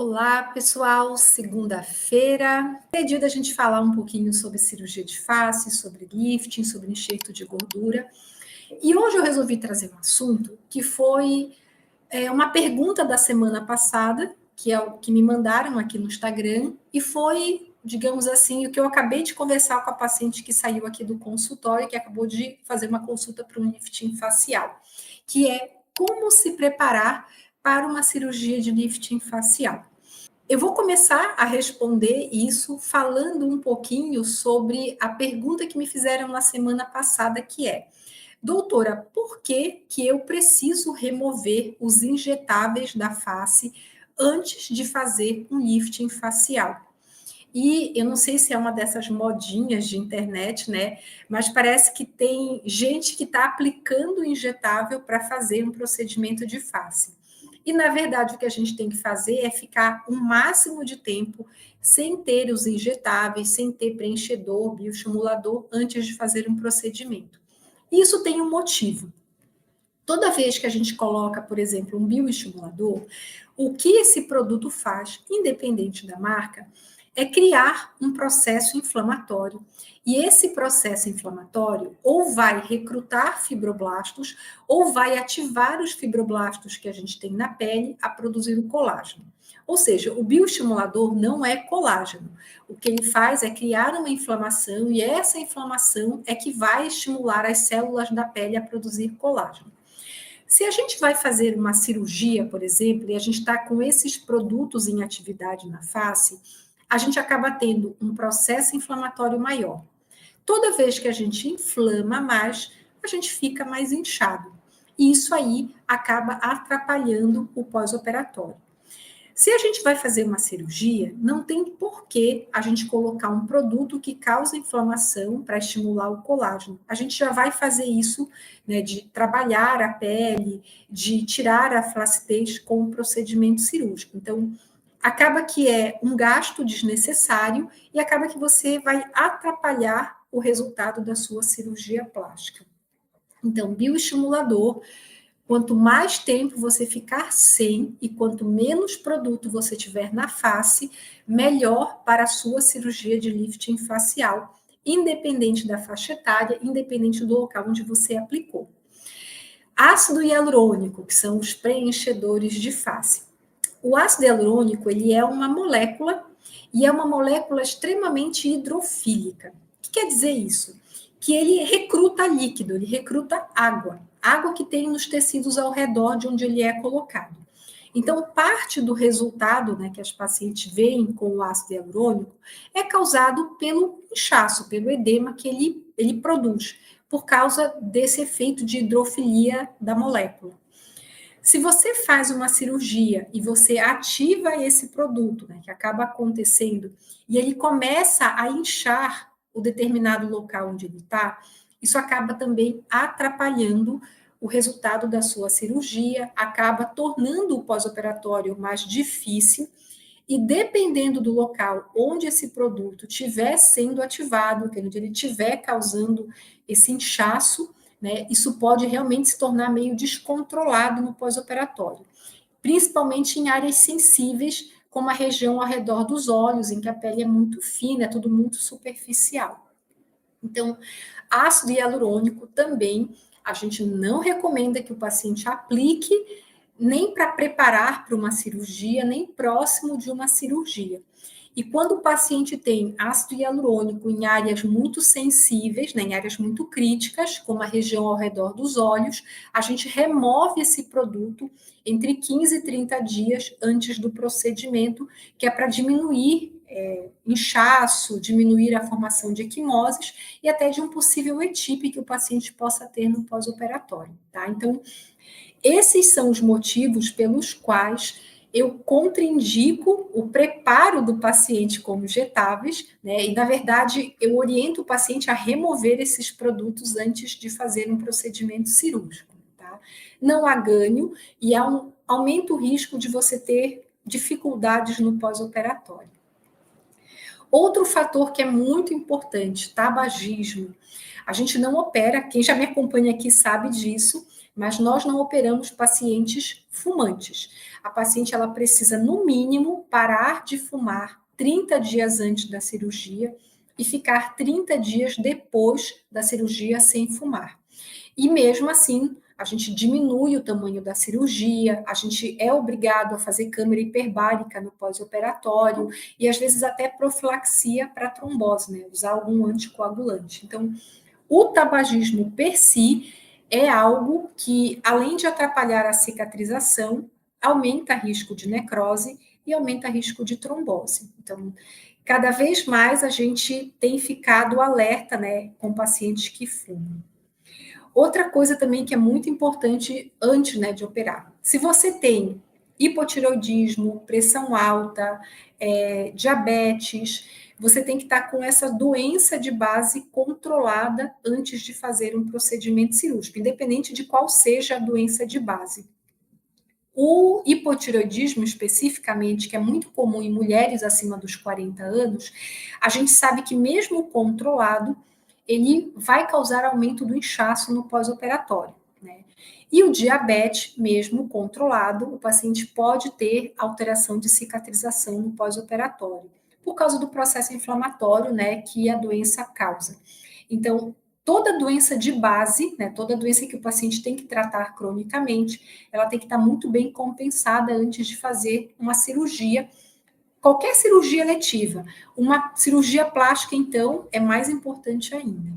Olá, pessoal. Segunda-feira. É dia da gente falar um pouquinho sobre cirurgia de face, sobre lifting, sobre enxerto de gordura. E hoje eu resolvi trazer um assunto que foi uma pergunta da semana passada, que é o que me mandaram aqui no Instagram, e foi, digamos assim, o que eu acabei de conversar com a paciente que saiu aqui do consultório, que acabou de fazer uma consulta para um lifting facial, que é como se preparar para uma cirurgia de lifting facial. Eu vou começar a responder isso falando um pouquinho sobre a pergunta que me fizeram na semana passada, que é: doutora, por que eu preciso remover os injetáveis da face antes de fazer um lifting facial? E eu não sei se é uma dessas modinhas de internet, né? Mas parece que tem gente que está aplicando o injetável para fazer um procedimento de face. E, na verdade, o que a gente tem que fazer é ficar o máximo de tempo sem ter os injetáveis, sem ter preenchedor, bioestimulador, antes de fazer um procedimento. Isso tem um motivo. Toda vez que a gente coloca, por exemplo, um bioestimulador, o que esse produto faz, independente da marca, é criar um processo inflamatório. E esse processo inflamatório ou vai recrutar fibroblastos ou vai ativar os fibroblastos que a gente tem na pele a produzir o colágeno. Ou seja, o bioestimulador não é colágeno. O que ele faz é criar uma inflamação e essa inflamação é que vai estimular as células da pele a produzir colágeno. Se a gente vai fazer uma cirurgia, por exemplo, e a gente está com esses produtos em atividade na face, a gente acaba tendo um processo inflamatório maior. Toda vez que a gente inflama mais, a gente fica mais inchado. E isso aí acaba atrapalhando o pós-operatório. Se a gente vai fazer uma cirurgia, não tem por que a gente colocar um produto que causa inflamação para estimular o colágeno. A gente já vai fazer isso, né, de trabalhar a pele, de tirar a flacidez com o procedimento cirúrgico. Então, acaba que é um gasto desnecessário e acaba que você vai atrapalhar o resultado da sua cirurgia plástica. Então, bioestimulador, quanto mais tempo você ficar sem e quanto menos produto você tiver na face, melhor para a sua cirurgia de lifting facial, independente da faixa etária, independente do local onde você aplicou. Ácido hialurônico, que são os preenchedores de face. O ácido hialurônico, ele é uma molécula e é uma molécula extremamente hidrofílica. O que quer dizer isso? Que ele recruta líquido, ele recruta água, água que tem nos tecidos ao redor de onde ele é colocado. Então, parte do resultado, né, que as pacientes veem com o ácido hialurônico é causado pelo inchaço, pelo edema que ele produz, por causa desse efeito de hidrofilia da molécula. Se você faz uma cirurgia e você ativa esse produto, né, que acaba acontecendo, e ele começa a inchar o determinado local onde ele está, isso acaba também atrapalhando o resultado da sua cirurgia, acaba tornando o pós-operatório mais difícil, e dependendo do local onde esse produto estiver sendo ativado, onde ele estiver causando esse inchaço, né, isso pode realmente se tornar meio descontrolado no pós-operatório, principalmente em áreas sensíveis, como a região ao redor dos olhos, em que a pele é muito fina, é tudo muito superficial. Então, ácido hialurônico também, a gente não recomenda que o paciente aplique nem para preparar para uma cirurgia, nem próximo de uma cirurgia. E quando o paciente tem ácido hialurônico em áreas muito sensíveis, né, em áreas muito críticas, como a região ao redor dos olhos, a gente remove esse produto entre 15 e 30 dias antes do procedimento, que é para diminuir inchaço, diminuir a formação de equimoses e até de um possível ETIP que o paciente possa ter no pós-operatório, tá? Então, esses são os motivos pelos quais eu contraindico o preparo do paciente com injetáveis, né? E, na verdade, eu oriento o paciente a remover esses produtos antes de fazer um procedimento cirúrgico, tá? Não há ganho e aumenta o risco de você ter dificuldades no pós-operatório. Outro fator que é muito importante, tabagismo. A gente não opera, quem já me acompanha aqui sabe disso, mas nós não operamos pacientes fumantes. A paciente ela precisa, no mínimo, parar de fumar 30 dias antes da cirurgia e ficar 30 dias depois da cirurgia sem fumar. E mesmo assim, a gente diminui o tamanho da cirurgia, a gente é obrigado a fazer câmara hiperbárica no pós-operatório e às vezes até profilaxia para trombose, né? Usar algum anticoagulante. Então, o tabagismo per si é algo que, além de atrapalhar a cicatrização, aumenta risco de necrose e aumenta risco de trombose. Então, cada vez mais a gente tem ficado alerta, né, com pacientes que fumam. Outra coisa também que é muito importante antes, né, de operar. Se você tem hipotireoidismo, pressão alta, diabetes, você tem que estar com essa doença de base controlada antes de fazer um procedimento cirúrgico, independente de qual seja a doença de base. O hipotireoidismo, especificamente, que é muito comum em mulheres acima dos 40 anos, a gente sabe que, mesmo controlado, ele vai causar aumento do inchaço no pós-operatório, né? E o diabetes, mesmo controlado, o paciente pode ter alteração de cicatrização no pós-operatório, por causa do processo inflamatório, né, que a doença causa. Então, toda doença de base, né, toda doença que o paciente tem que tratar cronicamente, ela tem que estar muito bem compensada antes de fazer uma cirurgia. Qualquer cirurgia letiva, uma cirurgia plástica, então, é mais importante ainda.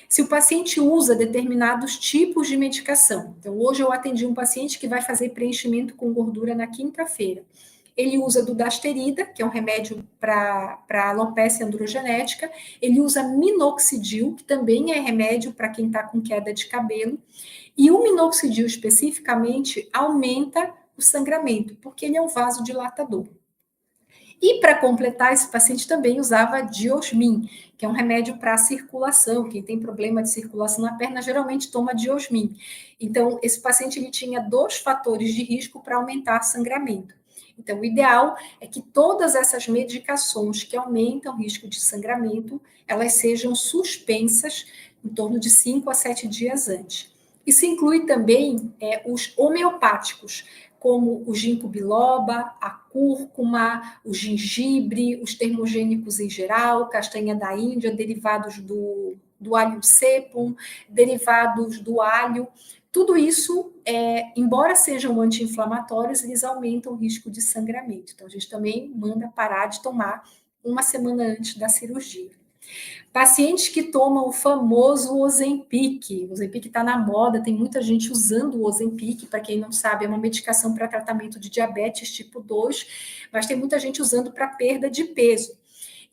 Se o paciente usa determinados tipos de medicação, então hoje eu atendi um paciente que vai fazer preenchimento com gordura na quinta-feira. Ele usa dudasterida, que é um remédio para alopecia androgenética. Ele usa minoxidil, que também é remédio para quem está com queda de cabelo. E o minoxidil, especificamente, aumenta o sangramento, porque ele é um vasodilatador. E para completar, esse paciente também usava Diosmin, que é um remédio para a circulação. Quem tem problema de circulação na perna geralmente toma Diosmin. Então, esse paciente ele tinha 2 fatores de risco para aumentar sangramento. Então, o ideal é que todas essas medicações que aumentam o risco de sangramento, elas sejam suspensas em torno de 5 a 7 dias antes. Isso inclui também os homeopáticos, como o ginkgo biloba, a cúrcuma, o gengibre, os termogênicos em geral, castanha da Índia, derivados do alho sepum, derivados do alho. Tudo isso, embora sejam anti-inflamatórios, eles aumentam o risco de sangramento. Então, a gente também manda parar de tomar uma semana antes da cirurgia. Pacientes que tomam o famoso Ozempic. O Ozempic está na moda, tem muita gente usando o Ozempic. Para quem não sabe, é uma medicação para tratamento de diabetes tipo 2, mas tem muita gente usando para perda de peso.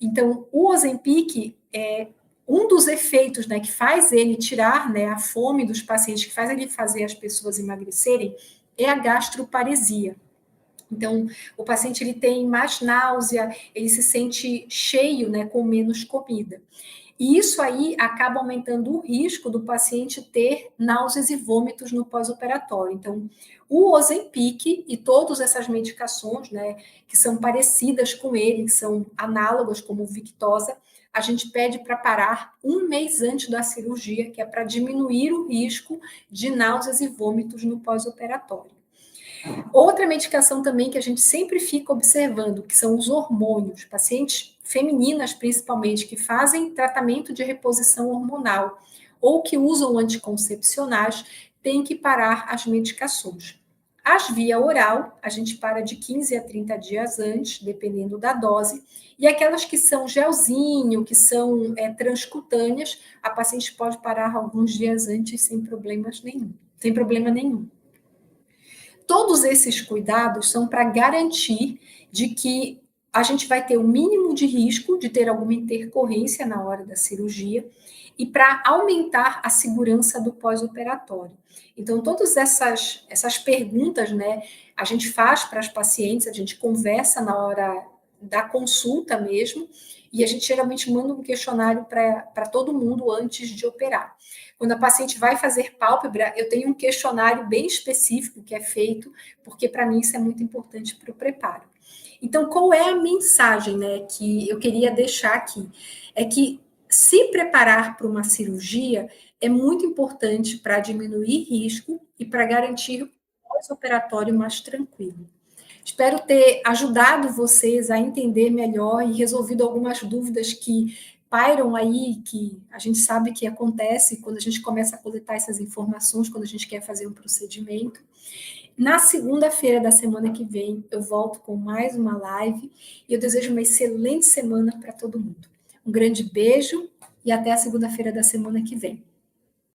Então, o Ozempic é um dos efeitos, né, que faz ele tirar, né, a fome dos pacientes, que faz ele fazer as pessoas emagrecerem, é a gastroparesia. Então, o paciente ele tem mais náusea, ele se sente cheio, né, com menos comida. E isso aí acaba aumentando o risco do paciente ter náuseas e vômitos no pós-operatório. Então, o Ozempic e todas essas medicações, né, que são parecidas com ele, que são análogas, como o Victoza, a gente pede para parar um mês antes da cirurgia, que é para diminuir o risco de náuseas e vômitos no pós-operatório. Outra medicação também que a gente sempre fica observando, que são os hormônios, pacientes femininas principalmente, que fazem tratamento de reposição hormonal ou que usam anticoncepcionais, têm que parar as medicações. As via oral, a gente para de 15 a 30 dias antes, dependendo da dose, e aquelas que são gelzinho, que são transcutâneas, a paciente pode parar alguns dias antes sem problema nenhum. Todos esses cuidados são para garantir de que a gente vai ter o mínimo de risco de ter alguma intercorrência na hora da cirurgia e para aumentar a segurança do pós-operatório. Então, todas essas perguntas, né, a gente faz para as pacientes, a gente conversa na hora da consulta mesmo, e a gente geralmente manda um questionário para todo mundo antes de operar. Quando a paciente vai fazer pálpebra, eu tenho um questionário bem específico que é feito, porque para mim isso é muito importante para o preparo. Então, qual é a mensagem, né, que eu queria deixar aqui? É que se preparar para uma cirurgia é muito importante para diminuir risco e para garantir o pós-operatório mais tranquilo. Espero ter ajudado vocês a entender melhor e resolvido algumas dúvidas que pairam aí, que a gente sabe que acontece quando a gente começa a coletar essas informações, quando a gente quer fazer um procedimento. Na segunda-feira da semana que vem, eu volto com mais uma live e eu desejo uma excelente semana para todo mundo. Um grande beijo e até a segunda-feira da semana que vem.